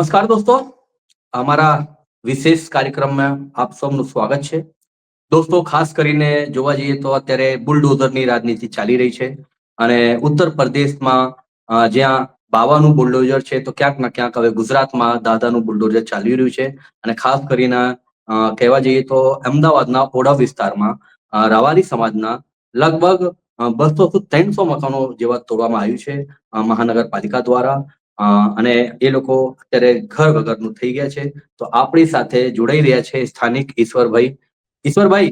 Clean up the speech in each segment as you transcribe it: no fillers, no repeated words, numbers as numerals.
નમસ્કાર દોસ્તો, અમારા વિશેષ કાર્યક્રમમાં આપ સૌનું સ્વાગત છે. દોસ્તો, ખાસ કરીને જોવા જઈએ તો અત્યારે બુલડોઝરની રાજનીતિ ચાલી રહી છે અને ઉત્તર પ્રદેશમાં જ્યાં બાવાનું બુલડોઝર છે તો ક્યાંક ના ક્યાંક હવે ગુજરાતમાં દાદાનું બુલડોઝર ચાલી રહ્યું છે. અને ખાસ કરીને કહેવા જઈએ તો અમદાવાદના ઓડા વિસ્તારમાં રવારી સમાજના લગભગ 200 થી 300 મકાનો જેવા તોડવામાં આવ્યું છે મહાનગરપાલિકા દ્વારા. અને એ લોકો અત્યારે ઘર વગરનું થઈ ગયા છે. તો આપણી સાથે જોડાઈ રહ્યા છે સ્થાનિક ઈશ્વરભાઈ. ઈશ્વરભાઈ,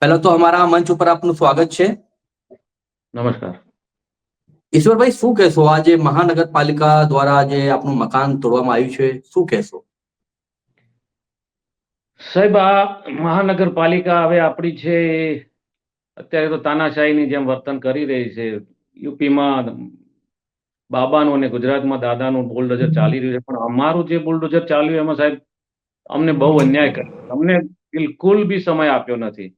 પહેલા તો અમારા મંચ ઉપર આપનું સ્વાગત છે. નમસ્કાર. ઈશ્વરભાઈ, શું કહેશો આજે મહાનગરપાલિકા દ્વારા જે આપનું મકાન તોડવામાં આવ્યું છે, શું કહેશો? સાહેબ, આ મહાનગરપાલિકા હવે આપણી છે અત્યારે તો તાનાશાહીની જેમ વર્તન કરી રહી છે. યુપીમાં બાબાનું અને ગુજરાતમાં દાદાનું બુલડોઝર ચાલી રહ્યું છે, પણ અમારું જે બુલડોઝર ચાલ્યું એમાં સાહેબ અમને બહુ અન્યાય કર્યો. અમને બિલકુલ બી સમય આપ્યો નથી.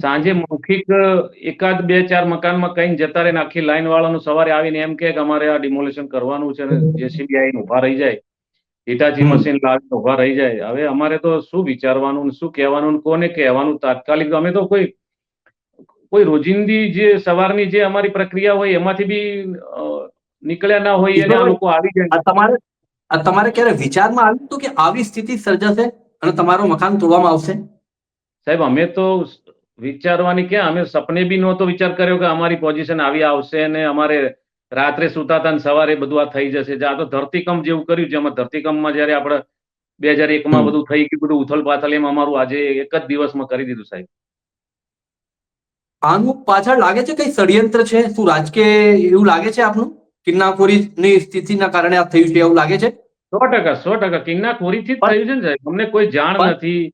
સાંજે મૌખિક એકાદ 2-4 મકાનમાં કઈ જતા રહે, આખી લાઈન વાળાનું સવારે આવીને એમ કે અમારે આ ડિમોલેશન કરવાનું છે, જેસીબી આવીને ઉભા રહી જાય, હિટાચી મશીન લાવીને ઉભા રહી જાય. હવે અમારે તો શું વિચારવાનું, શું કહેવાનું, કોને કહેવાનું તાત્કાલિક? અમે તો કોઈ રોજિંદી જે સવારની જે અમારી પ્રક્રિયા હોય એમાંથી બી નીકળ્યા ના હોય અને આ લોકો આવી જાય. તમારે ક્યારે વિચારમાં આવ્યું હતું કે આવી સ્થિતિ સર્જાશે અને તમારું મકાન તોડવામાં આવશે? સાહેબ, અમે તો વિચારવાની ક્યાં, અમે સપને બી નહોતો વિચાર કર્યો કે અમારી પોઝિશન આવી આવશે અને અમારે રાત્રે સુતા હતા ને સવારે બધું આ થઈ જશે. આ તો ધરતીકંપ જેવું કર્યું છે. એમાં ધરતીકંપમાં જયારે આપણે 2001માં બધું થઈ ગયું, બધું ઉથલ પાથલ, એમ અમારું આજે એક જ દિવસમાં કરી દીધું સાહેબ. આનું પાછળ લાગે છે કઈ ષડયંત્ર છે? શું રાજકીય એવું લાગે છે આપનું? કિન્નાખોરીની સ્થિતિના કારણે આ થયું છે એવું લાગે છે? 100% કિન્નાખોરીથી જ થયું છે ને સાહેબ. અમને કોઈ જાણ નથી.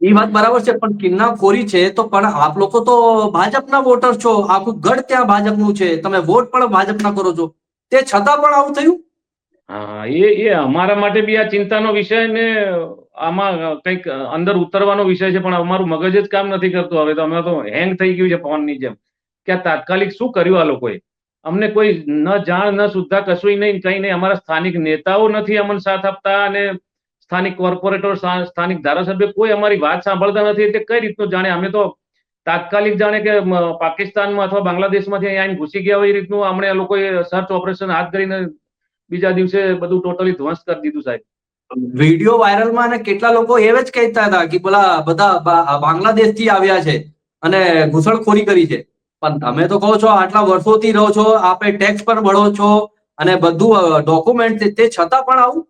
એ વાત બરાબર છે, પણ કિન્નાખોરી છે તો પણ આપ લોકો તો ભાજપના વોટર છો. આખું ગઢ ત્યાં ભાજપનું છે, તમે વોટ પણ ભાજપના કરો છો, તે છતાં પણ આવું થયું? હા, એ અમારા માટે બી આ ચિંતાનો વિષય ને આમાં કંઈક અંદર ઉતરવાનો વિષય છે, પણ અમારું મગજ જ કામ નથી કરતું. હવે તો અમે તો હેંગ થઈ ગયું છે ફોનની જેમ કે આ તાત્કાલિક શું કર્યું આ લોકોએ. અમને કોઈ ન જાણ ન સુદ્ધા, કશું નહીં, કઈ નહીં. અમારા સ્થાનિક નેતાઓ નથી અમને સાથ આપતા અને સ્થાનિક કોર્પોરેટર, સ્થાનિક ધારાસભ્ય કોઈ અમારી વાત સાંભળતા નથી. એટલે કઈ રીતનું જાણે અમે તો તાત્કાલિક જાણે કે પાકિસ્તાનમાં અથવા બાંગ્લાદેશમાંથી અહીંયા ઘૂસી ગયા હોય એ રીતનું અમને આ લોકોએ સર્ચ ઓપરેશન હાથ કરીને બીજા દિવસે બધું ટોટલી ધ્વંસ કરી દીધું સાહેબ. વિડીયો વાયરલમાં અને કેટલા લોકો એવે જ કહેતા હતા કે પેલા બધા બાંગ્લાદેશથી આવ્યા છે અને ઘૂસણખોરી કરી છે. પણ તમે તો કહો છો આટલા વર્ષોથી રહો છો, આપે ટેક્સ પણ ભરો છો અને બધું ડોક્યુમેન્ટ, તે છતાં પણ આવું?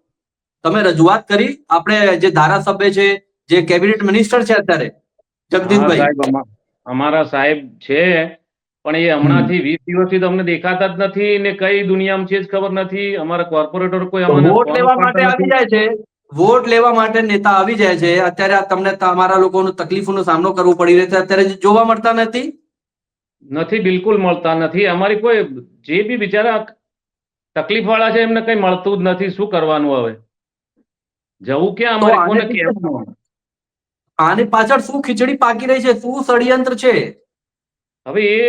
તમે રજૂઆત કરી? આપણે જે ધારાસભ્ય છે, જે કેબિનેટ મિનિસ્ટર છે અત્યારે, જગદીશભાઈ? સાહેબ, અમારા સાહેબ છે, પણ એ હમણાંથી 20 દિવસથી તમને દેખાતા જ નથી ને કઈ દુનિયામાં છે જ ખબર નથી. અમારા કોર્પોરેટર કોઈ અમને વોટ ફોન લેવા માટે ઉપાડતા આવી નથી. જાય છે, વોટ લેવા માટે નેતા આવી જાય છે. અત્યારે તમને તમારા લોકોનો તકલીફોનો સામનો કરવો પડી રહ્યો છે, અત્યારે જોવા મળતા નથી. બિલકુલ મળતા નથી. અમારી કોઈ જે બી બિચારા તકલીફ વાળા છે એમને કઈ મળતું જ નથી. શું કરવાનું હવે? જવું ક્યાં? તો અમારે કોને કહેવાનું? આની પાછળ શું ખીચડી પાકી રહી છે? શું ષડયંત્ર છે? હવે એ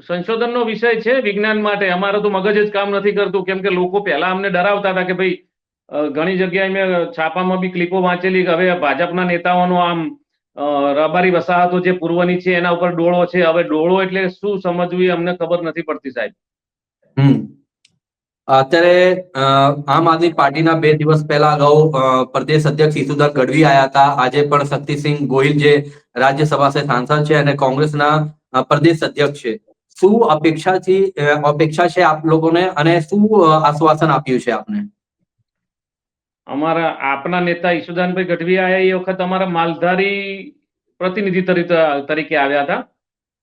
સંશોધનનો વિષય છે વિજ્ઞાન માટે. અમારે તો મગજ જ કામ નથી કરતું, કેમ કે લોકો પહેલા અમને ડરાવતા હતા કે ભાઈ, ઘણી જગ્યાએ મેં છાપામાં બી ક્લિપો વાંચેલી કે હવે ભાજપના નેતાઓનો આમ રબારી વસાહતો જે પૂર્વની છે એના ઉપર ડોળો છે. હવે ડોળો એટલે શું સમજવું એ અમને ખબર નથી પડતી સાહેબ. અત્યારે આમ આદમી પાર્ટીના 2 દિવસ પહેલા અગાઉ પ્રદેશ અધ્યક્ષ ઈસુદાન ગઢવી આવ્યા હતા. આજે પણ શક્તિસિંહ ગોહિલ જે રાજ્યસભા સાંસદ છે અને કોંગ્રેસના પ્રદેશ અધ્યક્ષ છે. શું અપેક્ષા છે આપ લોકોને અને શું આશ્વાસન આપ્યું છે આપને? અમારા આપના નેતા ઈસુદાનભાઈ ગઢવી આયા એ વખત અમારા માલધારી પ્રતિનિધિ તરીકે આવ્યા હતા,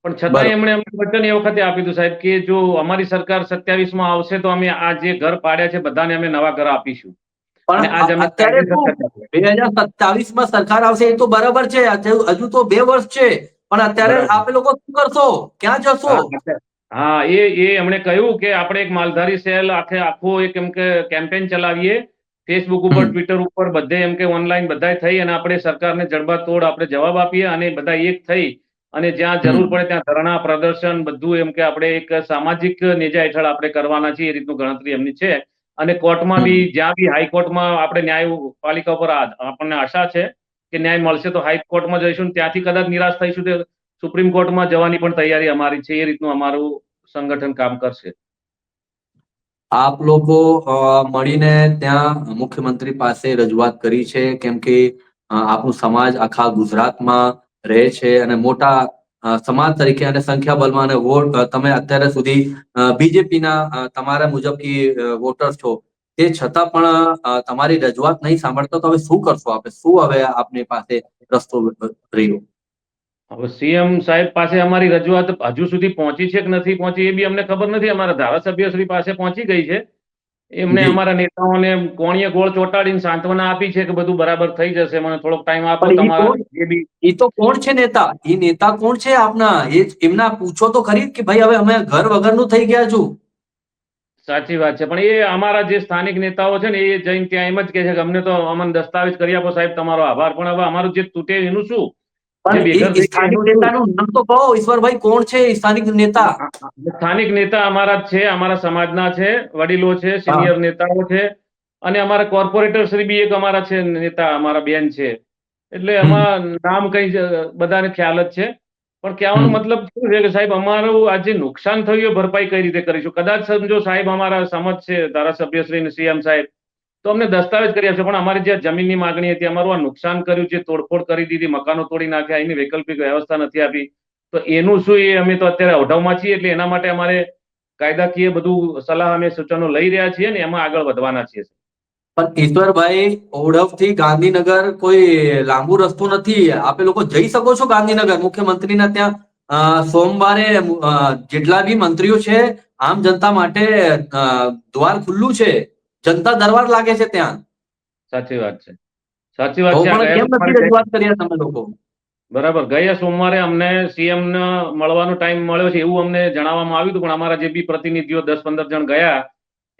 પણ છતાં એમણે અમને વચન એ વખતે આપ્યું હતું સાહેબ કે જો અમારી સરકાર 27માં આવશે તો અમે આ જે ઘર પાડ્યા છે બધાને અમે નવા ઘર આપીશું. પણ અત્યારે 2027માં સરકાર આવશે એ તો બરાબર છે, હજુ તો 2 વર્ષ છે. પણ અત્યારે આપે લોકો શું કરશો? ક્યાં જશો? હા, એ એમણે કહ્યું કે આપણે એક માલધારી સેલ આખો એક એમ કે કેમ્પેન ચલાવીએ ફેસબુક ઉપર, ટ્વિટર ઉપર, બધે એમ કે ઓનલાઈન બધા થઈ અને આપણે સરકારને જડબાતોડ આપણે જવાબ આપીએ અને બધા એક થઈ અને જ્યાં જરૂર પડે ત્યાં ધરણા, પ્રદર્શન બધું એમ કે આપણે એક સામાજિક નેજા હેઠળ આપણે કરવાના છીએ. એ રીતનું ગણતરી એમની છે. અને કોર્ટમાં હમ. બી જ્યાં બી હાઈકોર્ટમાં આપણે ન્યાયપાલિકા પર આપણને આશા છે કે ન્યાય મળશે તો હાઈકોર્ટમાં જઈશું ને ત્યાંથી કદાચ નિરાશ થઈશું તો સુપ્રીમ કોર્ટમાં જવાની પણ તૈયારી અમારી છે. એ રીતનું અમારું સંગઠન કામ કરશે. આપ લોકો મળીને ત્યાં મુખ્યમંત્રી પાસે રજૂઆત કરી છે, કેમ કે આપણું સમાજ આખા ગુજરાતમાં રહે છે અને મોટા સમાજ તરીકે અને સંખ્યાબળમાં અને વોટ તમે અત્યારે સુધી બીજેપીના તમારા મુજબ વોટર્સ છો, તે છતાં પણ તમારી રજૂઆત નહીં સાંભળતો તો હવે શું કરશો આપે? શું હવે આપની પાસે રસ્તો રહ્યો? હવે સીએમ સાહેબ પાસે અમારી રજૂઆત હજુ સુધી પહોંચી છે કે નથી પહોંચી એ બી અમને ખબર નથી. અમારા ધારાસભ્યશ્રી પાસે પહોંચી ગઈ છે. એમને જી. અમારા નેતાઓને કોણીએ ગોળ ચોંટાડીને સાંત્વના આપી છે કે બધું બરાબર થઈ જશે, મને થોડોક ટાઈમ આપો. પણ ઈ તમારા કોણ? જે બી એ તો કોણ છે નેતા? એ નેતા કોણ છે આપના? એમના પૂછો તો ખરી કે ભાઈ હવે અમે ઘર વગરનું થઈ ગયા છું. સાચી વાત છે, પણ એ અમારા જે સ્થાનિક નેતાઓ છે ને એ જઈને ત્યાં એમ જ કહે છે કે અમને તો અમને દસ્તાવેજ કરી આપો સાહેબ, તમારો આભાર, પણ હવે અમારું જે તૂટે એનું શું? જે પણ બેઘર એ થઈ ગયા સ્થાનિક એનું શું? નેતાનું નામ તો કહો ઈશ્વરભાઈ, કોણ છે એ સ્થાનિક નેતા? સ્થાનિક નેતા અમારા જ છે, અમારા સમાજના છે, વડીલો છે, હા. સિનિયર નેતાઓ છે, અને અમારા કોર્પોરેટર શ્રી બી એક અમારા છે નેતા, અમારા બેન છે. એટલે હમ. એમાં નામ કઈ બધાને ખ્યાલ જ છે. પણ કહેવાનો હમ. મતલબ શું છે કે સાહેબ અમારું આ જે નુકસાન થયું એ ભરપાઈ કઈ રીતે કરીશું? કદાચ સમજો સાહેબ અમારા સમજ છે ધારાસભ્ય શ્રી સીએમ સાહેબ તો અમને દસ્તાવેજ કરી આપશે, પણ અમારી જે જમીનની માગણી હતી, અમારું આ નુકસાન કર્યું, જે તોડફોડ કરી દીધી, મકાનો તોડી નાખ્યા, એની વૈકલ્પિક વ્યવસ્થા નથી આપી, તો એનું શું? એ અમે તો અત્યારે અવઢવમાં છીએ. એટલે એના માટે અમારે કાયદાકીય બધું સલાહ અમે સૂચનો લઈ રહ્યા છીએ ને એમાં આગળ વધવાના છીએ. પણ ઈશ્વરભાઈ, ઓઢવથી ગાંધીનગર કોઈ લાંબુ રસ્તો નથી. આપે લોકો જઈ શકો છો ગાંધીનગર મુખ્યમંત્રીના ત્યાં. સોમવારે જેટલા બી મંત્રીઓ છે, આમ જનતા માટે દ્વાર ખુલ્લું છે. જનતા દરબાર લાગે છે ત્યાં. સાચી વાત છે, સાચી વાત તો છે. આ પણ ગયા કેમ નથી સોમવારે રજૂઆત કર્યા તમે લોકો? બરાબર, ગયા સોમવારે અમને સીએમ ને મળવાનો ટાઈમ મળ્યો છે એવું અમને જણાવવામાં આવ્યું હતું, પણ અમારા જે બી પ્રતિનિધિઓ 10-15 જણ ગયા,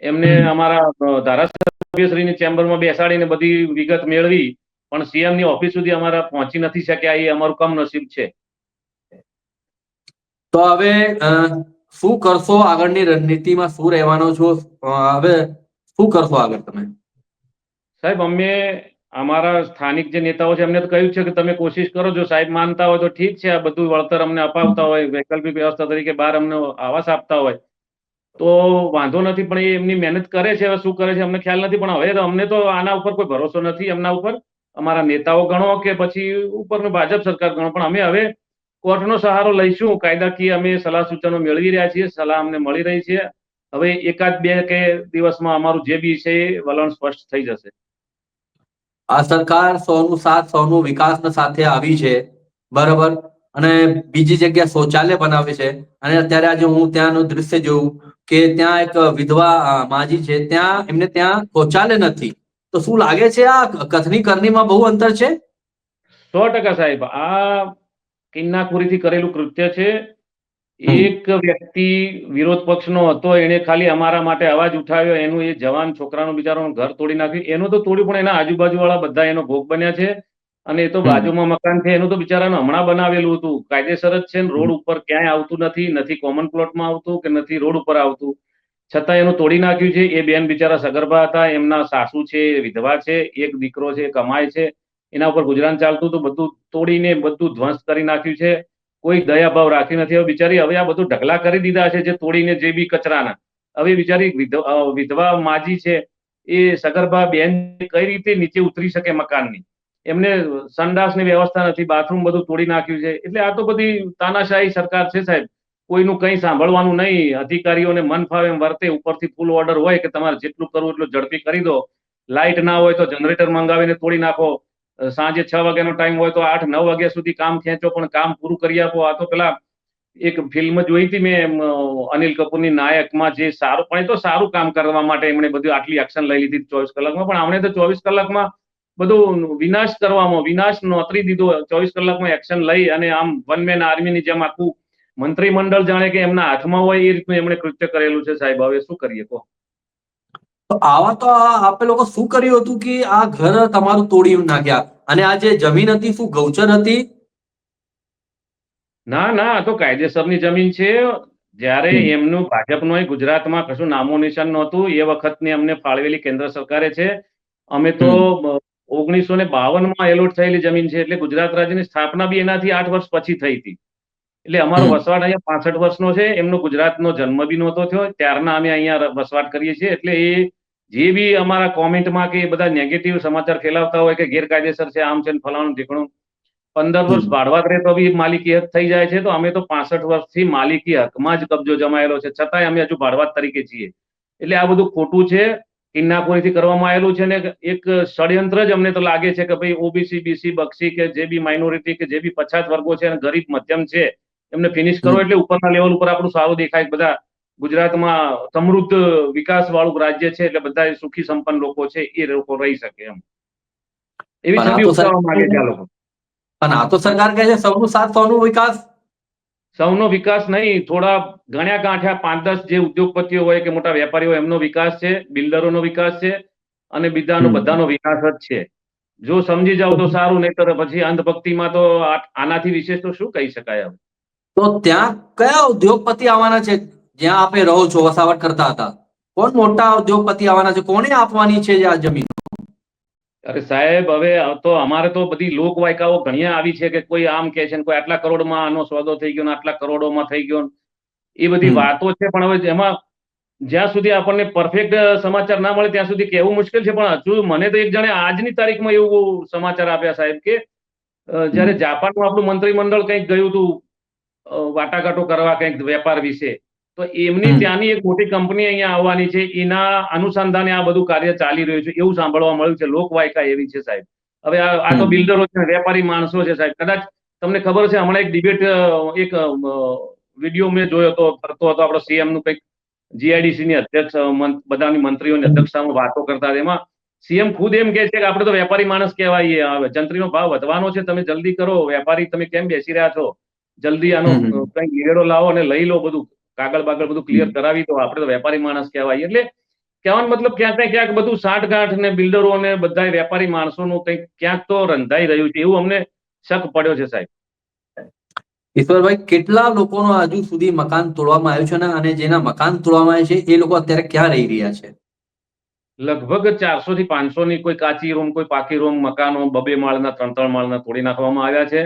એમને હમ. અમારા ધારાસભ્યશ્રીની ચેમ્બરમાં બેસાડીને બધી વિગત મેળવી, પણ સીએમ ની ઓફિસ સુધી અમારા પહોંચી નથી શક્યા. એ અમારું કમનસીબ છે. તો હવે શું કરશો? આગળની રણનીતિમાં શું રહેવાનો છો? હવે શું કરશો આગળ તમે? સાહેબ, અમે અમારા સ્થાનિક જે નેતાઓ છે એમને તો કહ્યું છે કે તમે કોશિશ કરો, જો સાહેબ માનતા હોય તો ઠીક છે, આ બધું વળતર અમને અપાવતા હોય, વૈકલ્પિક વ્યવસ્થા તરીકે બહાર અમને આવાસ આપતા હોય તો વાંધો નથી, પણ એ એમની મહેનત કરે છે. હવે શું કરે છે અમને ખ્યાલ નથી, પણ હવે અમને તો આના ઉપર કોઈ ભરોસો નથી. એમના ઉપર અમારા નેતાઓ ગણો કે પછી ઉપરનું ભાજપ સરકાર ગણો, પણ અમે હવે કોર્ટનો સહારો લઈશું. કાયદાકીય અમે સલાહ સૂચનો મેળવી રહ્યા છીએ, સલાહ અમને મળી રહી છે. હવે એકાદ બે કે દિવસમાં અમારું જે બી છે એ વલણ સ્પષ્ટ થઈ જશે. આ સરકાર સૌનું સાથ સૌનું વિકાસ સાથે આવી છે, બરાબર. અને બીજી જગ્યા શૌચાલય બનાવે છે. અને અત્યારે આજે હું ત્યાંનું દ્રશ્ય જોઉં કે ત્યાં એક વિધવા માજી છે, ત્યાં એમને ત્યાં શૌચાલય નથી. તો શું લાગે છે આ કથની કરની બહુ અંતર છે? 100% સાહેબ, આ કિન્નાખોરીથી કરેલું કૃત્ય છે. હમ. એક વ્યક્તિ વિરોધ પક્ષનો હતો, એને ખાલી અમારા માટે અવાજ ઉઠાવ્યો, એનું એ જવાન છોકરાનું બિચારાનું ઘર તોડી નાખ્યું. એનું તો તોડ્યું, પણ એના આજુબાજુ વાળા બધા એનો ભોગ બન્યા છે. અને એ તો હમ. બાજુમાં મકાન છે, એનું તો બિચારાનું હમણાં બનાવેલું હતું, કાયદેસર જ છે ને, રોડ ઉપર ક્યાંય આવતું નથી, નથી કોમન પ્લોટમાં આવતું કે નથી રોડ ઉપર આવતું, છતાં એનું તોડી નાખ્યું છે. એ બેન બિચારા સગર્ભા હતા, એમના સાસુ છે, વિધવા છે, એક દીકરો છે, કમાય છે, એના ઉપર ગુજરાન ચાલતું હતું, બધું તોડીને બધું ધ્વંસ કરી નાખ્યું છે. કોઈ દયાભાવ રાખી નથી. હવે બિચારી હવે આ બધું ઢગલા કરી દીધા છે, જે તોડીને જે બી કચરાના. હવે બિચારી વિધવા માજી છે, એ સગર્ભા બેન કઈ રીતે નીચે ઉતરી શકે મકાનની? એમને સંડાસની વ્યવસ્થા નથી, બાથરૂમ બધું તોડી નાખ્યું છે. એટલે આ તો બધી તાનાશાહી સરકાર છે સાહેબ. કોઈનું કંઈ સાંભળવાનું નહીં. અધિકારીઓને મન ફાવે એમ વર્તે. ઉપરથી ફૂલ ઓર્ડર હોય કે તમારે જેટલું કરવું એટલું ઝડપી કરી દો. લાઇટ ના હોય તો જનરેટર મંગાવીને તોડી નાખો. સાંજે 6 વાગ્યાનો ટાઈમ હોય તો 8-9 વાગ્યા સુધી કામ ખેંચો, પણ કામ પૂરું કરી આપો. આ તો પેલા એક ફિલ્મ જોઈ હતી મેં, અનિલ કપૂરની નાયકમાં, જે સારું, પણ એ તો સારું કામ કરવા માટે એમણે બધું આટલી એક્શન લઈ લીધી 24 કલાકમાં, પણ આમણે તો 24 કલાકમાં બધું વિનાશ કરવામાં, વિનાશ નોતરી દીધો. 24 કલાકમાં એક્શન લઈ અને આમ વન મેન આર્મીની જેમ આખું મંત્રીમંડળ જાણે કે એમના હાથમાં હોય એ રીતનું એમણે કૃત્ય કરેલું છે સાહેબ. હવે શું કરીએ કહો? તો આવા તો આપે લોકો શું કર્યું હતું કે આ ઘર તમારું તોડી નાખ્યા? અને આ જે જમીન હતી, શું ગૌચર હતી? ના ના, આ તો કાયદેસરની જમીન છે. જ્યારે હમ, એમનું ભાજપનું ગુજરાતમાં કશું નામો નિશાન નહોતું એ વખતની અમને ફાળવેલી કેન્દ્ર સરકારે છે. અમે તો હમ, 1952માં એલોટ થયેલી જમીન છે, એટલે ગુજરાત રાજ્યની સ્થાપના બી એનાથી 8 વર્ષ પછી થઈ હતી. એટલે અમારો હમ. વસવાટ અહીંયા 65 વર્ષનો છે. એમનો ગુજરાતનો જન્મ બી નહોતો થયો, ત્યારના અમે અહીંયા વસવાટ કરીએ છીએ. એટલે એ જે બી અમારા કોમેન્ટમાં કે બધા નેગેટિવ સમાચાર ફેલાવતા હોય કે ગેરકાયદેસર છે, આમ છે ને ફલાણું ઢીકણું, 15 વર્ષ હમ. ભાડવા કરે તો બી માલિકી હક થઈ જાય છે. તો અમે તો 65 વર્ષથી માલિકી હકમાં જ કબજો જમાયેલો છે, છતાંય અમે હજુ ભાડવાત તરીકે છીએ. એટલે આ બધું ખોટું છે, કિન્નાખોરીથી કરવામાં આવેલું છે, ને એક ષડયંત્ર જ અમને તો લાગે છે કે ભાઈ ઓબીસી, બીસી, બક્ષી કે જે બી માઇનોરિટી કે જે બી પછાત વર્ગો છે અને ગરીબ મધ્યમ છે એમને ફિનિશ કરો, હમ. એટલે ઉપરના લેવલ ઉપર આપણું સારું દેખાય. બધા ગુજરાતમાં સમૃદ્ધ વિકાસ વાળું રાજ્ય છે, એટલે બધા સુખી સંપન્ન લોકો છે એ લોકો રહી શકે એમ, એવી પણ આ છબી તો ઉપજાવવા માંગે છે સરકાર આ લોકો. પણ આ તો સરકાર કહે છે સૌનું સાથ સૌનું વિકાસ. સૌનો વિકાસ નહીં, થોડા ગણ્યા ગાંઠ્યા 5-10 જે ઉદ્યોગપતિઓ હોય કે મોટા વેપારીઓ હોય એમનો વિકાસ છે, બિલ્ડરોનો વિકાસ છે, અને બીજાનો હમ. બધાનો વિકાસ જ છે. જો સમજી જાવ તો સારું, નહીતર પછી અંધભક્તિમાં તો આનાથી વિશેષ તો શું કહી શકાય હવે. તો ત્યાં કયા ઉદ્યોગપતિ આવવાના છે? જ્યાં આપે રહો છો, વસાવટ કરતા હતા, કોણ મોટા ઉદ્યોગપતિ આવવાના છે? કોને આપવાની છે આ જમીન? અરે સાહેબ, હવે તો અમારે તો બધી લોકવાયકાઓ ઘણી આવી છે કે કોઈ આમ કે છે ને કોઈ આટલા કરોડમાં આનો સોદો થઈ ગયો ને આટલા કરોડોમાં થઈ ગયો ને, એ બધી હમ. વાતો છે. પણ હવે એમાં જ્યાં સુધી આપણને પરફેક્ટ સમાચાર ના મળે ત્યાં સુધી કહેવું મુશ્કેલ છે. પણ હજુ મને તો એક જણે આજની તારીખમાં એવું સમાચાર આપ્યા સાહેબ કે જ્યારે હમ. જાપાનનું આપણું મંત્રીમંડળ કંઈક ગયું હતું વાટાઘાટો કરવા કંઈક વેપાર વિશે, તો એમની હમ. ત્યાંની એક મોટી કંપની અહીંયા આવવાની છે. એના અનુસંધાને આ બધું કાર્ય ચાલી રહ્યું છે એવું સાંભળવા મળ્યું છે. લોકવાયકા એવી છે સાહેબ. હવે આ તો હમ. બિલ્ડરો છે, વેપારી માણસો છે સાહેબ. કદાચ તમને ખબર છે, હમણાં એક ડિબેટ, એક વિડીયો મેં જોયો હતો, કરતો હતો આપણો સીએમ નું કંઈક, જીઆઈડીસી ની અધ્યક્ષ, બધાની મંત્રીઓની હમ. અધ્યક્ષતામાં વાતો કરતા હતા. એમાં સીએમ ખુદ એમ કહે છે કે આપણે તો વેપારી માણસ કહેવાય, હવે જંત્રીનો ભાવ વધવાનો છે, તમે જલ્દી કરો, વેપારી તમે કેમ બેસી રહ્યા છો, જલ્દી આનો હમ. કંઈક નિવેડો લાવો અને લઈ લો, બધું કાગળ બાગળ બધું ક્લિયર હમ. કરાવી દો, આપણે તો વેપારી માણસ કહેવાય. એટલે કહેવાનો મતલબ ક્યાંક ને ક્યાંક બધું સાંઠગાંઠ ને બિલ્ડરો અને બધા વેપારી માણસોનું કંઈક ક્યાંક તો રંધાઈ રહ્યું છે એવું અમને શક પડ્યો છે સાહેબ. ઈશ્વરભાઈ, કેટલા લોકોનો હજુ સુધી મકાન તોડવામાં આવ્યું છે ને, અને જેના મકાન તોડવામાં આવ્યા છે એ લોકો અત્યારે ક્યાં રહી રહ્યા છે? લગભગ 400 થી 500 ની કોઈ કાચી રૂમ, કોઈ પાકી રૂમ, મકાનો 2-2 માળના, 3-3 માળના તોડી નાખવામાં આવ્યા છે.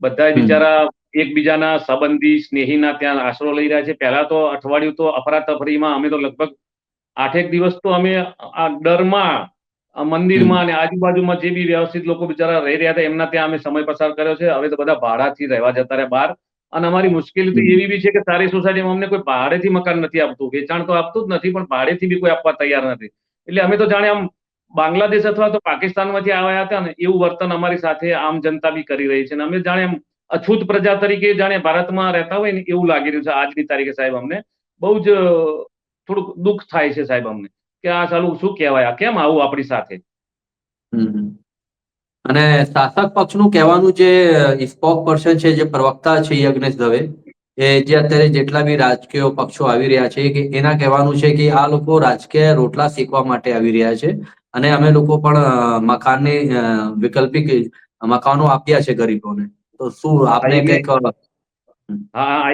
બધા હમ. બિચારા એકબીજાના સંબંધી સ્નેહીના ત્યાં આશરો લઈ રહ્યા છે. પહેલા તો અઠવાડિયું તો અફરાતફરીમાં અમે તો લગભગ 8 દિવસ તો અમે આ ડરમાં, હમ. મંદિરમાં અને આજુબાજુમાં જે બી વ્યવસ્થિત લોકો બિચારા રહી રહ્યા હતા એમના ત્યાં અમે સમય પસાર કર્યો છે. હવે તો બધા ભાડાથી રહેવા જતા રહ્યા બહાર. અને અમારી મુશ્કેલી તો હમ. એવી બી છે કે સારી સોસાયટીમાં અમને કોઈ ભાડેથી મકાન નથી આપતું, વેચાણ તો આપતું જ નથી, પણ ભાડેથી બી કોઈ આપવા તૈયાર નથી. એટલે અમે તો જાણે આમ બાંગ્લાદેશ અથવા તો પાકિસ્તાનમાંથી આવ્યા હતા ને એવું વર્તન અમારી સાથે આમ જનતા બી કરી રહી છે. અને અમે જાણે એમ અછૂત પ્રજા તરીકે જાણે ભારતમાં રહેતા હોય ને એવું લાગી રહ્યું છે આજની તારીખે સાહેબ. અમને બહુ જ થોડુંક દુઃખ થાય છે સાહેબ અમને, કે આ સાલું શું કહેવાય, આ કેમ આવું આપણી સાથે. હમ. અને શાસક પક્ષનું કહેવાનું જે સ્પોક પર્સન છે, જે પ્રવક્તા છે યજ્ઞેશ દવે, એ જે અત્યારે જેટલા બી રાજકીય પક્ષો આવી રહ્યા છે કે એના કહેવાનું છે કે આ લોકો રાજકીય રોટલા શેકવા માટે આવી રહ્યા છે, અને અમે લોકો પણ મકાનની વૈકલ્પિક મકાનો આપ્યા છે ગરીબોને. તો શું હા આપને એ મેં કંઈક હા હા,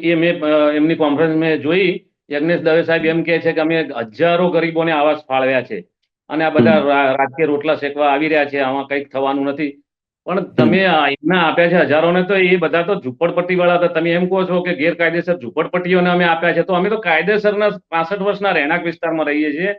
એ મેં એમની કોન્ફરન્સ મેં જોઈ. યજ્ઞેશ દવે સાહેબ એમ કહે છે કે અમે હજારો ગરીબોને આવાસ ફાળવ્યા છે અને આ બધા હમ. રાજકીય રોટલા શેકવા આવી રહ્યા છે, આમાં કંઈક થવાનું નથી. પણ હમ. તમે એમના આપ્યા છે હજારોને, તો એ બધા તો ઝુંપડપટ્ટી વાળા હતા. તમે એમ કહો છો કે ગેરકાયદેસર ઝુંપડપટ્ટીઓને અમે આપ્યા છે, તો અમે તો કાયદેસરના 65 વર્ષના રહેણાંક વિસ્તારમાં રહીએ છીએ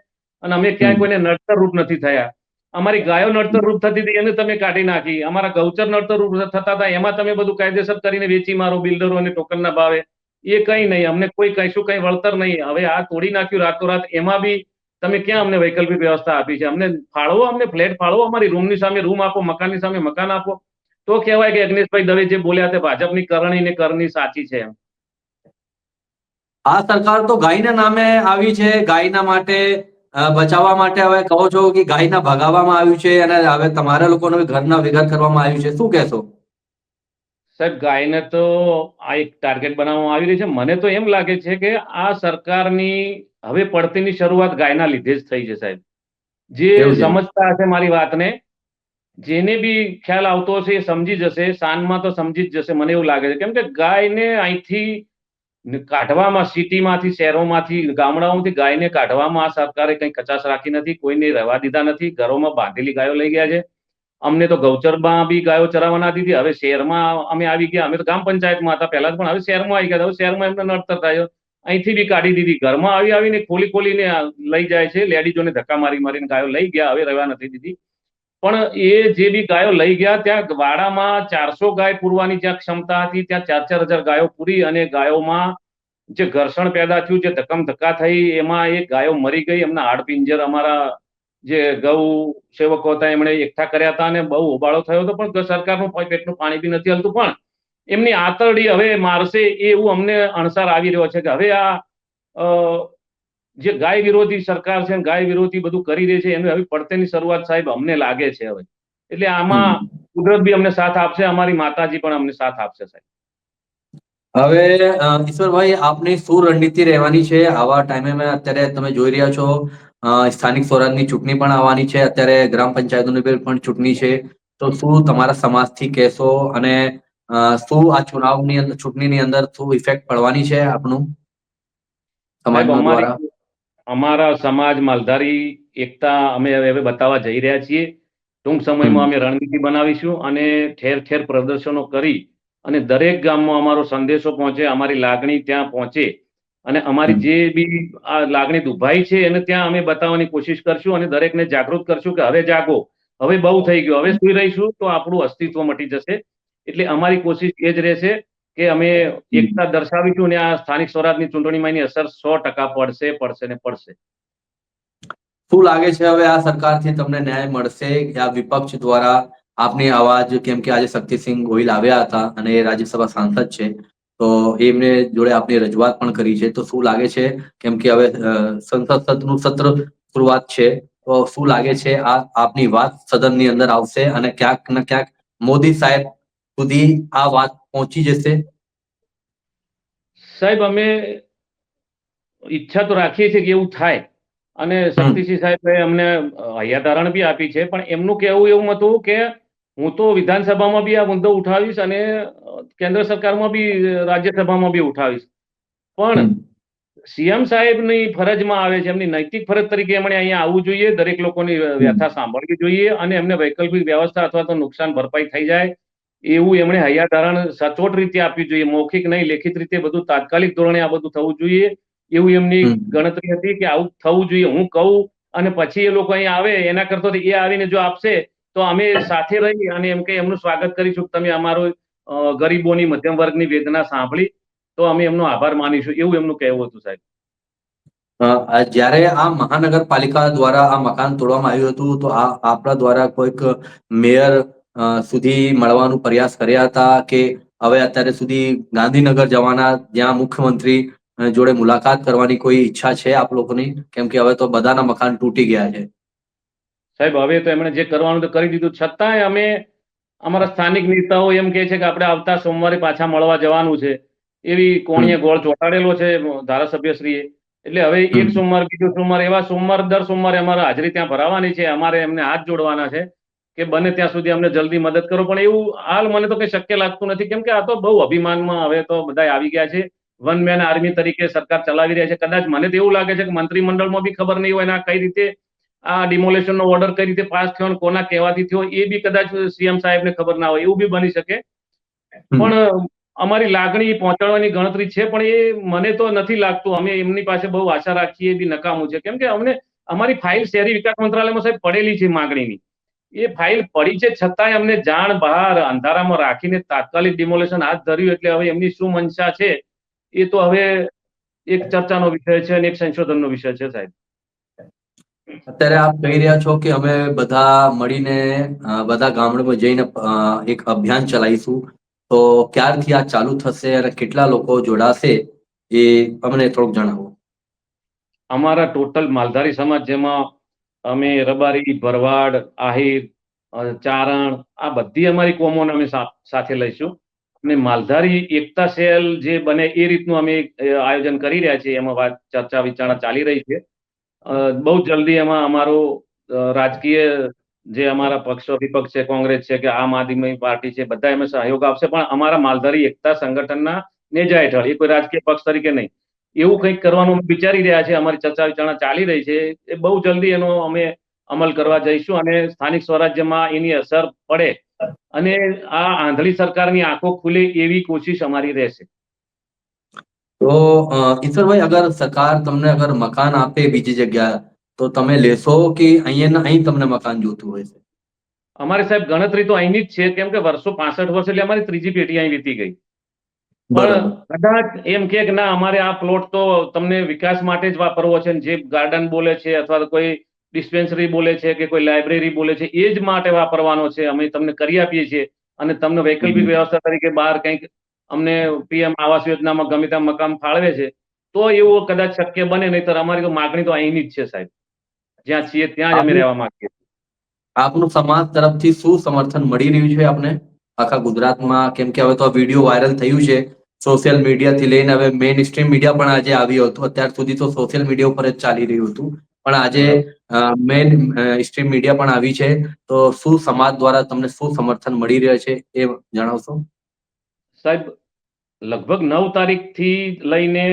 અને અમે ક્યાંય હમ. કોઈને નડતર રૂપ નથી થયા. અમારી ગાયો નડતર રૂપ થતી હતી એને તમે કાઢી નાખી, અમારા ગૌચર નડતર રૂપ થતા હતા એમાં તમે બધું કાયદેસર કરીને વેચી મારો બિલ્ડરો અને ટોકનના ભાવે. એ કઈ નહીં, અમને કોઈ કહીશું કઈ વળતર નહીં. હવે આ તોડી નાખ્યું રાતોરાત, એમાં બી તમે ક્યાં અમને વૈકલ્પિક વ્યવસ્થા આપી છે? અમને ફાળવો, અમને ફ્લેટ ફાળવો, અમારી રૂમની સામે રૂમ આપો, મકાનની સામે મકાન આપો, તો કહેવાય કે યજ્ઞેશભાઈ દવે જે બોલ્યા તે ભાજપની કરણી ને કરની સાચી છે એમ. આ સરકાર તો ગાયના નામે આવી છે, ગાયના માટે બચાવવા માટે હવે કહો છો કે ગાયના ભગાવવામાં આવ્યું છે, અને હવે તમારા લોકોને ઘરના ભેગા કરવામાં આવ્યું છે, શું કહેશો? સાહેબ, ગાયને તો આ એક ટાર્ગેટ બનાવવામાં આવી રહી છે. મને તો એમ લાગે છે કે આ સરકારની હવે પડતીની શરૂઆત ગાયના લીધે જ થઈ છે સાહેબ. જે એવું છે. સમજતા હશે મારી વાતને, જેને બી ખ્યાલ આવતો હશે એ સમજી જશે, સાંજમાં તો સમજી જ જશે મને એવું લાગે છે. કેમ કે ગાયને અહીંથી કાઢવામાં, સિટીમાંથી, શહેરોમાંથી, ગામડાઓમાંથી ગાયને કાઢવામાં આ સરકારે કંઈ કચાશ રાખી નથી, કોઈને રહેવા દીધા નથી, ઘરોમાં બાંધેલી ગાયો લઈ ગયા છે. અમને તો ગૌચરમાં બી ગાયો ચરાવવા ના દીધી. હવે શહેરમાં અમે આવી ગયા. અમે તો ગ્રામ પંચાયતમાં હતા પહેલા, પણ હવે શહેરમાં આવી ગયા. હવે શહેરમાં એમને નડતર થાય, અહીંથી બી કાઢી દીધી. ઘરમાં આવીને ખોલીને લઈ જાય છે. લેડીઝોને ધક્કા મારીને ગાયો લઈ ગયા. હવે રહેવા નથી દીધી. પણ એ જે બી ગાયો લઈ ગયા, ત્યાં વાડામાં 400 ગાય પૂરવાની જ્યાં ક્ષમતા હતી, ત્યાં 4,000 ગાયો પૂરી, અને ગાયોમાં જે ઘર્ષણ પેદા થયું, જે ધક્કા થઈ, એમાં એ ગાયો મરી ગઈ. એમના હાડપિંજર અમારા જે ગૌ સેવકો હતા એમણે એકઠા કર્યા હતા, અને બહુ હોબાળો થયો હતો. પણ સરકારનું પેટનું પાણી બી નથી હલતું. પણ એમની આતરડી હવે મારશે એવું અમને અણસાર આવી રહ્યો છે કે હવે આ જે ગાય વિરોધી સરકાર છે, ગાય વિરોધી બધું કરી રહી છે, એની હવે પડતેની શરૂઆત સાહેબ અમને લાગે છે હવે. એટલે આમાં કુદરત બી અમને સાથ આપશે, અમારી માતાજી પણ અમને સાથ આપશે સાહેબ. હવે ઈશ્વરભાઈ, આપની શું રણનીતિ રહેવાની છે આવા ટાઈમે? અત્યારે તમે જોઈ રહ્યા છો, સ્થાનિક સ્વરાજની ચૂંટણી પણ આવવાની છે, અત્યારે ગ્રામ પંચાયતોની પણ ચૂંટણી છે. તો શું તમારા સમાજથી કહેશો, અને શું આ ચૂંટણીની અંદર શું ઇફેક્ટ પડવાની છે આપનું સાહેબ, સમાજનો દ્વારા? અમારા સમાજ માલધારી એકતા અમે હવે બતાવવા જઈ રહ્યા છીએ. ટૂંક સમયમાં અમે રણનીતિ બનાવીશું, અને ઠેર ઠેર પ્રદર્શનો કરી અને દરેક ગામમાં અમારો સંદેશો પહોંચે, અમારી લાગણી ત્યાં પહોંચે, અને અમારી જે બી આ લાગણી દુભાઈ છે એને ત્યાં અમે બતાવવાની કોશિશ કરશું, અને દરેકને જાગૃત કરશું કે હવે જાગો, હવે બહુ થઈ ગયું, હવે સુઈ રહીશું તો આપણું અસ્તિત્વ મટી જશે. એટલે અમારી કોશિશ એ જ રહેશે કે અમે એકતા દર્શાવીશું, અને આ સ્થાનિક સ્વરાજની ચૂંટણીમાં એની અસર 100% પડશે ને પડશે. શું લાગે છે હવે આ સરકારથી તમને ન્યાય મળશે કે આ વિપક્ષ દ્વારા આપની અવાજ, કેમ કે આજે શક્તિસિંહ ગોહિલ આવ્યા હતા અને એ રાજ્યસભા સાંસદ છે, તો એમને જોડે આપની રજૂઆત પણ કરી છે, તો શું લાગે છે, કેમ કે હવે સંસદનું સત્ર શરૂઆત છે, તો શું લાગે છે આ આપની વાત સદનની અંદર આવશે અને ક્યાંક ને ક્યાંક મોદી સાહેબ સુધી આ વાત પહોંચી જશે? સાહેબ, અમે ઈચ્છા તો રાખીએ છીએ કે એવું થાય, અને શક્તિસિંહ સાહેબે અમને હૈયાધારણ બી આપી છે. પણ એમનું કહેવું એવું હતું કે હું તો વિધાનસભામાં બી આ મુદ્દો ઉઠાવીશ, અને કેન્દ્ર સરકારમાં બી, રાજ્યસભામાં બી ઉઠાવીશ. પણ સીએમ સાહેબની ફરજમાં આવે છે, એમની નૈતિક ફરજ તરીકે એમણે અહીંયા આવવું જોઈએ, દરેક લોકોની વ્યથા સાંભળવી જોઈએ, અને એમને વૈકલ્પિક વ્યવસ્થા અથવા તો નુકસાન ભરપાઈ થઈ જાય એવું એમણે હૈયાધારણ સચોટ રીતે આપવી જોઈએ. મૌખિક નહીં, લેખિત રીતે બધું તાત્કાલિક ધોરણે આ બધું થવું જોઈએ એવું એમની ગણતરી હતી કે આવું થવું જોઈએ. હું કહું અને પછી એ લોકો અહીં આવે, એના કરતા તો એ આવીને જો આપશે તો અમે સાથે રહી અને એમ કે એમનું સ્વાગત કરીશું, તમે અમારો ગરીબોની, મધ્યમ વર્ગની વેદના સાંભળી, તો અમે એમનો આભાર માનીશું, એવું એમનું કહેવું હતું સાહેબ. જ્યારે આ મહાનગરપાલિકા દ્વારા આ મકાન તોડવામાં આવ્યું હતું, તો આપણા દ્વારા કોઈક મેયર સુધી મળવાનો પ્રયાસ કર્યા હતા કે હવે અત્યારે સુધી ગાંધીનગર જવાના, જ્યાં મુખ્યમંત્રી જોડે મુલાકાત કરવાની કોઈ ઈચ્છા છે આપ લોકોની? કેમ કે હવે તો બધાના મકાન તૂટી ગયા છે. સાહેબ, હવે તો એમણે જે કરવાનું તો કરી દીધું, છતાંય અમે, અમારા સ્થાનિક નેતાઓ એમ કહે છે કે આપણે આવતા સોમવારે પાછા મળવા જવાનું છે, એવી કોણીએ ગોળ ચોંટાડેલો છે ધારાસભ્યશ્રીએ. એટલે હવે એક સોમવાર, બીજો સોમવાર, એવા સોમવાર દર સોમવારે અમારે હાજરી ત્યાં ભરાવાની છે. અમારે એમને હાથ જોડવાના છે કે બને ત્યાં સુધી અમને જલ્દી મદદ કરો. પણ એવું હાલ મને તો કંઈ શક્ય લાગતું નથી, કેમ કે આ તો બહુ અભિમાનમાં હવે તો બધા આવી ગયા છે. વન મેન આર્મી તરીકે સરકાર ચલાવી રહ્યા છે. કદાચ મને તો એવું લાગે છે કે મંત્રીમંડળમાં બી ખબર નહીં હોય ને આ કઈ રીતે આ ડિમોલેશનનો ઓર્ડર કઈ રીતે પાસ થયો અને કોના કહેવાથી થયો એ બી કદાચ સીએમ સાહેબને ખબર ના હોય, એવું બી બની શકે. પણ અમારી લાગણી પહોંચાડવાની ગણતરી છે, પણ એ મને તો નથી લાગતું. અમે એમની પાસે બહુ આશા રાખીએ એ બી નકામું છે, કેમ કે અમને અમારી ફાઇલ શહેરી વિકાસ મંત્રાલયમાં સાહેબ પડેલી છે માગણીની. એ ફાઇલ પડી છે, છતાંય અમને જાણ બહાર અંધારામાં રાખીને તાત્કાલિક ડિમોલેશન હાથ ધર્યું. એટલે હવે એમની શું મનસા છે એ તો હવે એક ચર્ચાનો વિષય છે અને એક સંશોધનનો વિષય છે સાહેબ. અત્યારે આપ કહી રહ્યા છો કે અમે બધા મળીને બધા ગામડામાં જઈને એક અભિયાન ચલાવીશું, તો ક્યારથી આ ચાલુ થશે અને કેટલા લોકો જોડાશે એ અમને થોડુંક જણાવો. અમારા ટોટલ માલધારી સમાજ, જેમાં અમે રબારી, ભરવાડ, આહિર, ચારણ, આ બધી અમારી કોમોને અમે સાથે લઈશું. અને માલધારી એકતા સેલ જે બને એ રીતનું અમે આયોજન કરી રહ્યા છીએ. એમાં ચર્ચા વિચારણા ચાલી રહી છે. બહુ જલ્દી એમાં અમારો રાજકીય જે અમારા પક્ષો, વિપક્ષ છે, કોંગ્રેસ છે કે આમ આદમી પાર્ટી છે, બધા એમાં સહયોગ આપશે. પણ અમારા માલધારી એકતા સંગઠનના નેજા હેઠળ, એ કોઈ રાજકીય પક્ષ તરીકે નહીં. એવું કંઈક કરવાનું અમે વિચારી રહ્યા છે. અમારી ચર્ચા વિચારણા ચાલી રહી છે. એ બહુ જલ્દી એનો અમે અમલ કરવા જઈશું અને સ્થાનિક સ્વરાજ્યમાં એની અસર પડે અને આ આંધળી સરકારની આંખો ખુલે એવી કોશિશ અમારી રહેશે. તો ઈશ્વરભાઈ, અગર સરકાર તમને અગર મકાન આપે બીજી જગ્યા, તો તમે લેશો કે અહીંયા અહીં તમને મકાન જોતું હોય છે? અમારી સાહેબ ગણતરી તો અહીંની જ છે, કેમ કે વર્ષો 65 વર્ષ એટલે અમારી ત્રીજી પેઢી અહીં વીતી ગઈ. પણ બરાબર. કદાચ એમ કે ના, અમારે આ પ્લોટ તો તમને વિકાસ માટે જ વાપરવો છે, જે ગાર્ડન બોલે છે અથવા તો કોઈ ડિસ્પેન્સરી બોલે છે કે કોઈ લાઇબ્રેરી બોલે છે એ જ માટે વાપરવાનો છે, અમે તમને કરી આપીએ છીએ અને તમને વૈકલ્પિક વ્યવસ્થા તરીકે બહાર કંઈક અમને પીએમ આવાસ યોજનામાં ગમે ત્યાં મકાન ફાળવે છે તો એવું કદાચ શક્ય બને, નહીતર અમારી તો માગણી તો અહીંની જ છે સાહેબ. જ્યાં છીએ ત્યાં જ અમે રહેવા માંગીએ છીએ. આપનું સમાજ તરફથી શું સમર્થન મળી રહ્યું છે આપને આખા ગુજરાતમાં? કેમ કે હવે તો આ વિડીયો વાયરલ થયું છે સોશિયલ મીડિયાથી લઈને હવે મેઇન સ્ટ્રીમ મીડિયા પણ આજે આવ્યું હતું. અત્યાર સુધી તો સોશિયલ મીડિયા ઉપર જ ચાલી રહ્યું હતું, પણ આજે બરાબર. મેઇન સ્ટ્રીમ મીડિયા પણ આવી છે. તો શું સમાજ દ્વારા તમને શું સમર્થન મળી રહ્યો છે એ જણાવશો? સાહેબ, લગભગ 9 તારીખથી લઈને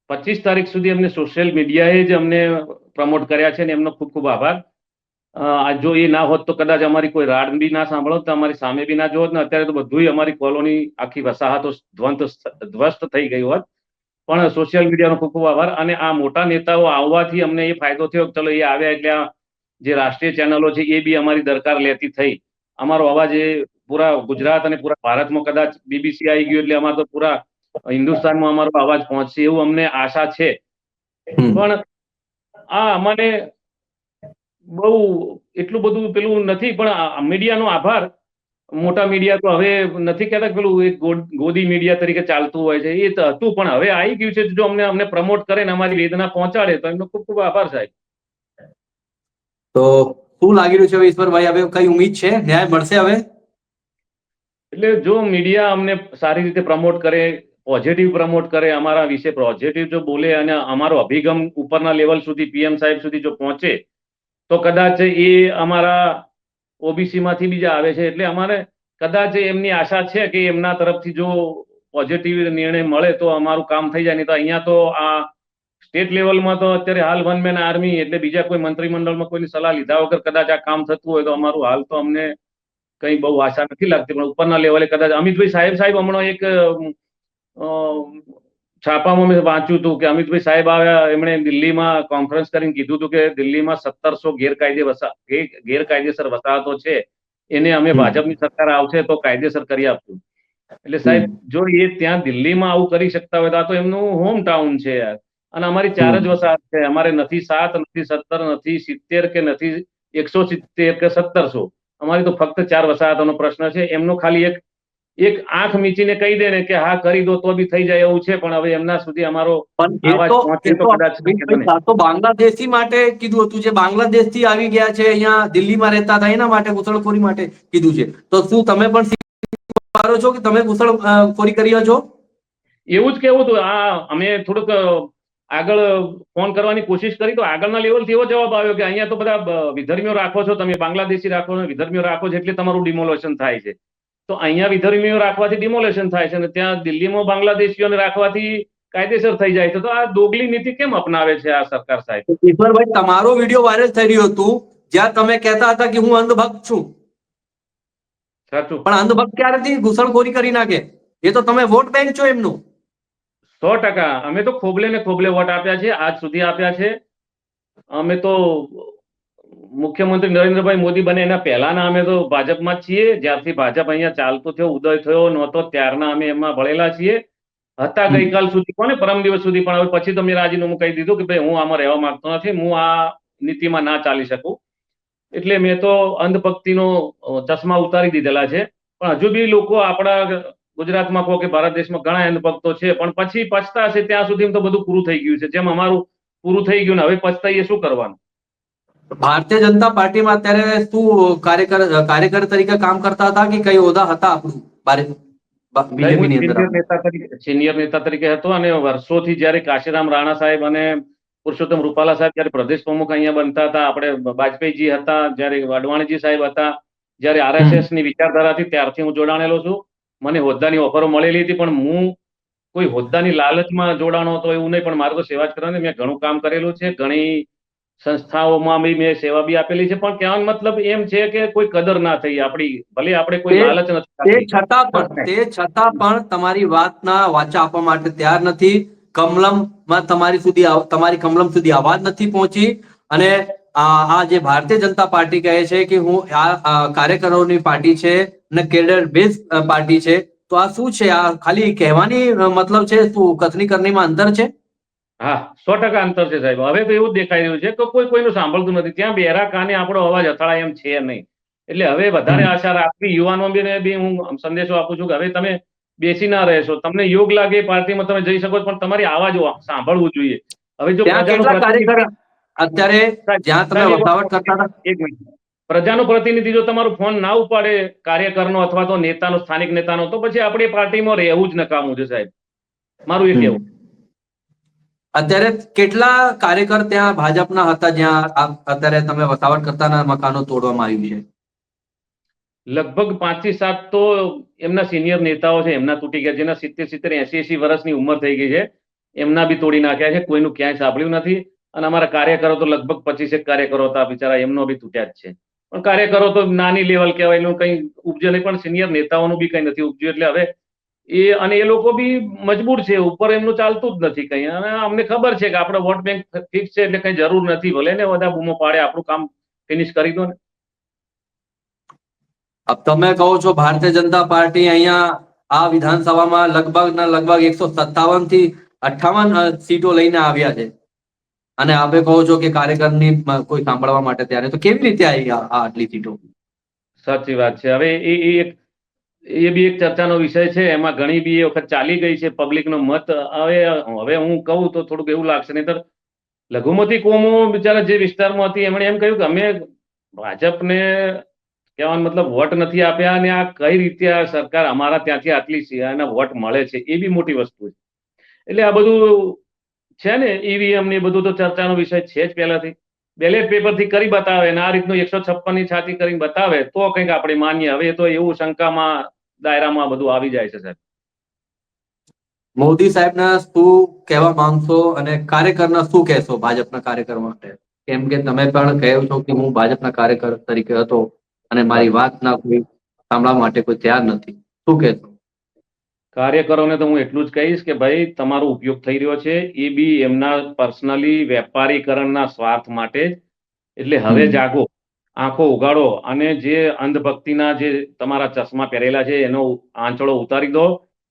25 તારીખ સુધી અમને સોશિયલ મીડિયાએ જ અમને પ્રમોટ કર્યા છે અને એમનો ખૂબ ખૂબ આભાર. જો એ ના હોત તો કદાચ અમારી કોઈ રાડ બી ના સાંભળો, તો અમારી સામે બી ના જોત ને અત્યારે તો બધું અમારી કોલોની આખી વસાહતો ધ્વસ્ત થઈ ગઈ હોત. પણ સોશિયલ મીડિયાનો ખૂબ ખૂબ આભાર. અને આ મોટા નેતાઓ આવવાથી અમને એ ફાયદો થયો, ચલો એ આવ્યા એટલે આ જે રાષ્ટ્રીય ચેનલો છે એ બી અમારી દરકાર લેતી થઈ. અમારો અવાજ એ પૂરા ગુજરાત અને પૂરા ભારતમાં કદાચ બીબીસી આવી ગયું એટલે અમારે તો પૂરા હિન્દુસ્તાનમાં અમારો અવાજ પહોંચશે એવું અમને આશા છે. પણ આ અમારે બહુ એટલું બધું પેલું નથી, પણ મીડિયાનો આભાર. મોટા મીડિયા તો હવે નથી કહેતા પેલું એક ગોદી મીડિયા તરીકે ચાલતું હોય છે, એ તો હતું, પણ હવે આવી ગયું છે. જો અમને પ્રમોટ કરે ને અમારી વેદના પહોંચાડે તો એમનો ખૂબ ખૂબ આભાર સાહેબ. તો શું લાગી રહ્યું છે ઈશ્વરભાઈ, હવે કઈ ઉમ્મીદ છે, ન્યાય મળશે હવે? એટલે જો મીડિયા અમને સારી રીતે પ્રમોટ કરે, પોઝિટિવ પ્રમોટ કરે, અમારા વિશે પોઝિટિવ જો બોલે અને અમારો અભિગમ ઉપરના લેવલ સુધી પીએમ સાહેબ સુધી જો પહોંચે તો કદાચ એ અમારા ઓબીસી માંથી બીજા આવે છે એટલે અમારે કદાચ એમની આશા છે કે એમના તરફથી જો પોઝિટિવ નિર્ણય મળે તો અમારું કામ થઈ જાય. નહીં તો અહીંયા તો આ સ્ટેટ લેવલમાં તો અત્યારે હાલ વન મેન આર્મી એટલે બીજા કોઈ મંત્રીમંડળમાં કોઈની સલાહ લીધા વગર કદાચ આ કામ થતું હોય તો અમારું હાલ તો અમને કઈ બહુ આશા નથી લાગતી. પણ ઉપરના લેવલે કદાચ અમિતભાઈ સાહેબ હમણાં એક છાપામાં મેં વાંચ્યું હતું કે અમિતભાઈ સાહેબ આવ્યા, એમણે દિલ્હીમાં કોન્ફરન્સ કરીને કીધું હતું કે દિલ્હીમાં 1700 ગેરકાયદેસર વસાહતો છે એને અમે ભાજપની સરકાર આવશે તો કાયદેસર કરી આપશું. એટલે સાહેબ જો એ ત્યાં દિલ્હીમાં આવું કરી શકતા હોય તો આ તો એમનું હોમ ટાઉન છે યાર. અને અમારી 4 જ વસાહત છે, અમારે નથી 7, નથી 17, નથી 70 કે નથી 170 કે 1700. અમારી તો ફક્ત 4 વસાહતોનો પ્રશ્ન છે. એમનો ખાલી એક આંખ મીચીને કહી દે ને કે હા કરી દો તો બી થઈ જાય એવું છે, પણ હવે એમના સુધી અમારો આવાજ પહોંચે તો કદાચ શક્ય બને. તો બાંગ્લાદેશી માટે કીધું હતું, જે બાંગ્લાદેશ થી આવી ગયા છે અહીંયા દિલ્હીમાં રહેતા હતા એના માટે ઘૂસણખોરી માટે કીધું છે. તો શું તમે પણ સ્વીકારો છો કે તમે ઘૂસણખોરી કરી છો? એવું જ કેવું હતું. અમે થોડુંક આગળ ફોન કરવાની કોશિશ કરી તો આગળના લેવલથી એવો જવાબ આવ્યો કે અહીંયા તો બધા વિધર્મીઓ રાખો છો તમે, બાંગ્લાદેશી રાખો છો, વિધર્મીઓ રાખો છો એટલે તમારું ડિમોલેશન થાય છે. તો અહીંયા વિધર્મીઓ રાખવાથી ડિમોલેશન થાય છે અને ત્યાં દિલ્હીમાં બાંગ્લાદેશીઓને રાખવાથી કાયદેસર થઈ જાય છે. તો આ દોગલી નીતિ કેમ અપનાવે છે આ સરકાર સાહેબ? ઈશ્વરભાઈ, તમારો વિડીયો વાયરલ થઈ રહ્યું હતું જ્યાં તમે કહેતા હતા કે હું અંધભક્ત છું. સાચું. પણ અંધભક્ત ક્યારેથી ઘૂસણખોરી કરી નાખે? એ તો તમે વોટ બેંક છો એમનું. 100%. અમે તો ખોબલે ને ખોબલે વોટ આપ્યા છે, આજ સુધી આપ્યા છે. અમે તો મુખ્યમંત્રી નરેન્દ્રભાઈ મોદી બને એના પહેલાના અમે તો ભાજપમાં જ છીએ. જ્યારથી ભાજપ અહીંયા ચાલતો થયો, ઉદય થયો નહોતો ત્યારના અમે એમાં ભળેલા છીએ. હતા ગઈકાલ સુધી, કોને પરમ દિવસ સુધી, પણ હવે પછી તો મેં રાજીનામું કહી દીધું કે ભાઈ હું આમાં રહેવા માંગતો નથી, હું આ નીતિમાં ના ચાલી શકું. એટલે મેં તો અંધભક્તિનો ચશ્મા ઉતારી દીધેલા છે. પણ હજુ બી લોકો આપણા ગુજરાતમાં કહો કે ભારત દેશમાં ઘણા અંધભક્તો છે, પણ પછી પછતાશે ત્યાં સુધી તો બધું પૂરું થઈ ગયું છે. જેમ અમારું પૂરું થઈ ગયું ને હવે પછતાઈએ શું કરવાનું? ભારતીય જનતા પાર્ટીમાં અત્યારે શું કાર્યકર તરીકે કામ કરતા હતા કે કઈ હોદ્દા હતા આપણું બીજેપીની અંદર? સિનિયર નેતા તરીકે હતો અને વર્ષોથી જ્યારે કાશીરામ રાણા સાહેબ અને પુરુષોત્તમ રૂપાલા સાહેબ જ્યારે પ્રદેશ પ્રમુખ અહીંયા બનતા હતા, આપણે વાજપેયીજી હતા, જ્યારે અડવાણીજી સાહેબ હતા, જ્યારે આરએસએસ ની વિચારધારાથી ત્યારથી હું જોડાણેલો છું. મને હોદ્દાની ઓફરો મળેલી હતી પણ હું કોઈ હોદ્દાની લાલચમાં જોડાણો હતો એવું નહીં, પણ મારે તો સેવા જ કરવાની. મેં ઘણું કામ કરેલું છે, ઘણી સંસ્થાઓમાં બી મેં સેવા બી આપેલી છે, પણ કહેવાનો મતલબ એમ છે કે કોઈ કદર ના થઈ આપણી, ભલે આપણે કોઈ લાલચ નથી તે છતાં પણ તમારી વાતના વાચા આપવા માટે તૈયાર નથી. કમલમમાં તમારી કમલમ સુધી અવાજ નથી પહોંચી. અને આ જે ભારતીય જનતા પાર્ટી કહે છે કે હું આ કાર્યકરોની પાર્ટી છે અને કેડર બેઝ પાર્ટી છે, તો આ શું છે? આ ખાલી કહેવાની મતલબ છે? શું કથની કરણીમાં અંતર છે? હા, 100% અંતર છે સાહેબ. હવે તો એવું જ દેખાઈ રહ્યું છે કે કોઈ કોઈનું સાંભળતું નથી. ત્યાં બેરા કાને આપણો અવાજ અથડાય એમ છે નહીં. એટલે હવે વધારે આશા રાખવી યુવાનોને બી હું સંદેશો આપું છું કે હવે તમે બેસી ના રહેશો. તમને યોગ લાગે એ પાર્ટીમાં તમે જઈ શકો છો, પણ તમારી આવાજ સાંભળવું જોઈએ. હવે જો ત્યાં કેટલા કાર્યકર અત્યારે જ્યાં તમે વસાવટ કરતા હતા? એક મિનિટ. પ્રજાનો પ્રતિનિધિ જો તમારો ફોન ના ઉપાડે, કાર્યકરનો અથવા તો નેતાનો, સ્થાનિક નેતાનો, તો પછી આપણી પાર્ટીમાં રહેવું જ નકામું છે સાહેબ, મારું એ કહેવું. અત્યારે કેટલા કાર્યકર ત્યાં ભાજપના હતા જ્યાં અત્યારે તમે વસાવટ કરતાના મકાનો તોડવામાં આવ્યું છે? લગભગ 5 થી 7 તો એમના સિનિયર નેતાઓ છે, એમના તૂટી ગયા, જેના 70, 80 વર્ષની ઉંમર થઈ ગઈ છે, એમના બી તોડી નાખ્યા છે. કોઈનું ક્યાંય સાંભળ્યું નથી. અને અમારા કાર્યકરો તો લગભગ 25 કાર્યકરો હતા બિચારા, એમનો બી તૂટ્યા જ છે. પણ કાર્યકરો તો નાની લેવલ કહેવાય, એનું કંઈ ઉપજ્યો નહીં, પણ સિનિયર નેતાઓનું બી કંઈ નથી ઉપજ્યું. એટલે હવે એ લોકો બી મજબૂર છે, ઉપર એમનું ચાલતું જ નથી કંઈ. અને અમને ખબર છે કે આપણો વોટ બેંક ફિક્સ છે, એટલે કંઈ જરૂર નથી. ભલે ને બધા બૂમો પાડે, આપણું કામ ફિનિશ કરી દો ને. अब તમે કહો છો ભારતીય જનતા પાર્ટી અહીંયા આ વિધાનસભામાં લગભગ 157 થી 58 સીટો લઈને આવ્યા છે, અને આપે કહો છો કે કાર્યકરની કોઈ સાંભળવા માટે ત્યારે, તો કેવી રીતે આવી આ આટલી સીટો? સાચી વાત છે. હવે એ બી એક ચર્ચાનો વિષય છે. એમાં ઘણી બી એ વખત ચાલી ગઈ છે પબ્લિકનો મત. હવે હું કહું તો થોડુંક એવું લાગશે, નહીતર લઘુમતી કોમો બિચારા જે વિસ્તારમાં હતી એમણે એમ કહ્યું કે અમે ભાજપને કહેવાનો મતલબ વોટ નથી આપ્યા, અને આ કઈ રીતે આ સરકાર અમારા ત્યાંથી આટલી સિવાયના વોટ મળે છે, એ બી મોટી વસ્તુ છે. એટલે આ બધું છે ને, ઈવીએમ ને બધું તો ચર્ચાનો વિષય છે જ પહેલાથી. બેલેટ પેપરથી કરી બતાવે ને આ રીતનું 156 ની છાતી કરીને બતાવે તો કંઈક આપણે માનીએ. હવે તો એવું શંકામાં દાયરામાં બધું આવી જાય છે સાહેબ. મોદી સાહેબના શું કહેવા માંગશો અને કાર્યકરના શું કહેશો ભાજપના કાર્યકર માટે? કેમ કે તમે પણ કહો છો કે હું ભાજપના કાર્યકર તરીકે હતો અને મારી વાતના કોઈ સાંભળવા માટે કોઈ તૈયાર નથી, શું કહેશો? કાર્યકરોને તો હું એટલું જ કહીશ કે ભાઈ તમારો ઉપયોગ થઈ રહ્યો છે, એ બી એમના પર્સનલી વેપારીકરણના સ્વાર્થ માટે જ. એટલે હવે જાગો, આંખો ઉગાડો, અને જે અંધભક્તિના જે તમારા ચશ્મા પહેરેલા છે એનો આંચળો ઉતારી દો,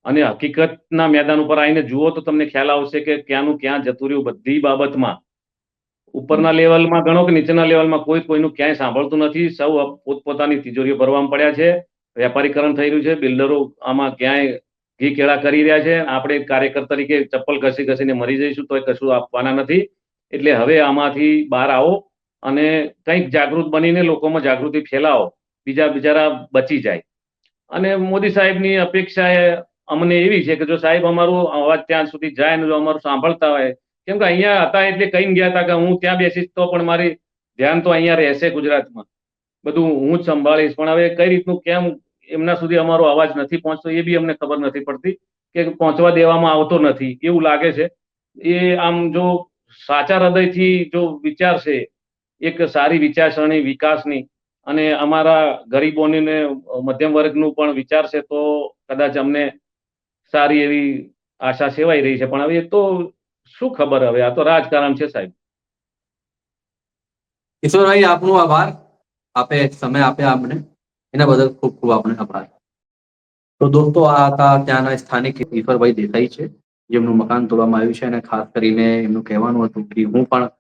અને હકીકતના મેદાન ઉપર આવીને જુઓ તો તમને ખ્યાલ આવશે કે ક્યાંનું ક્યાં જતું રહ્યું બધી બાબતમાં. ઉપરના લેવલમાં ગણો કે નીચેના લેવલમાં કોઈનું ક્યાંય સાંભળતું નથી. સૌ પોતપોતાની તિજોરીઓ ભરવામાં પડ્યા છે. વેપારીકરણ થઈ રહ્યું છે. બિલ્ડરો આમાં ક્યાંય ઘી કેળા કરી રહ્યા છે. આપણે કાર્યકર તરીકે ચપ્પલ ઘસી ઘસીને મરી જઈશું તો કશું આપવાના નથી. એટલે હવે આમાંથી બહાર આવો અને કંઈક જાગૃત બનીને લોકોમાં જાગૃતિ ફેલાવો, બીજા બિચારા બચી જાય. અને મોદી સાહેબની અપેક્ષા અમને એવી છે કે જો સાહેબ અમારું અવાજ ત્યાં સુધી જાય ને જો અમારું સાંભળતા હોય, કેમ કે અહીંયા હતા એટલે કહીને ગયા હતા કે હું ત્યાં બેસીશ તો પણ મારી ધ્યાન તો અહીંયા રહેશે ગુજરાતમાં, બધું હું જ સંભાળીશ. પણ હવે કઈ રીતનું કેમ એમના સુધી અમારો અવાજ નથી પહોંચતો એ બી અમને ખબર નથી પડતી, કે પહોંચવા દેવામાં આવતો નથી એવું લાગે છે. એ આમ જો સાચા હૃદયથી જો વિચારશે એક સારી વિચારસરણી વિકાસની, અને અમારા ગરીબોની ને મધ્યમ વર્ગનું પણ વિચારશે તો કદાચ અમને સારી એવી આશા સેવાઈ રહી છે. પણ હવે તો શું ખબર, હવે આ તો રાજકારણ છે સાહેબ. ઈશ્વરભાઈ, આપનો આભાર. આપે સમય આપ્યા અમને, એના બદલ ખૂબ ખૂબ આપનો આભાર. તો દોસ્તો, આ હતા ત્યાંના સ્થાનિક ઈશ્વરભાઈ દેસાઈ છે, જેમનું મકાન તોડવામાં આવ્યું છે. અને ખાસ કરીને એમનું કહેવાનું હતું કે હું પણ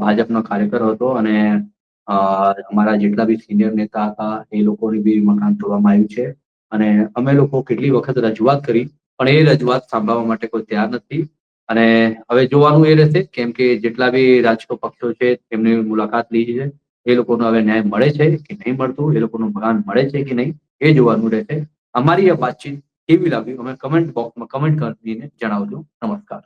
ભાજપનો કાર્યકર હતો, અને અમારા જેટલા બી સિનિયર નેતા હતા એ લોકોની બી મકાન તોડવામાં આવ્યું છે. અને અમે લોકો કેટલી વખત રજૂઆત કરી, પણ એ રજૂઆત સાંભળવા માટે કોઈ તૈયાર નથી. અને હવે જોવાનું એ રહેશે, કેમ કે જેટલા બી રાજકીય પક્ષો છે તેમની મુલાકાત લીધી છે, એ લોકોનો હવે ન્યાય મળે છે કે નહીં મળતું, એ લોકોનું મકાન મળે છે કે નહીં, એ જોવાનું રહેશે. અમારી આ વાતચીત કેવી લાગી અમે કમેન્ટ બોક્સમાં કમેન્ટ કરીને જણાવજો. નમસ્કાર.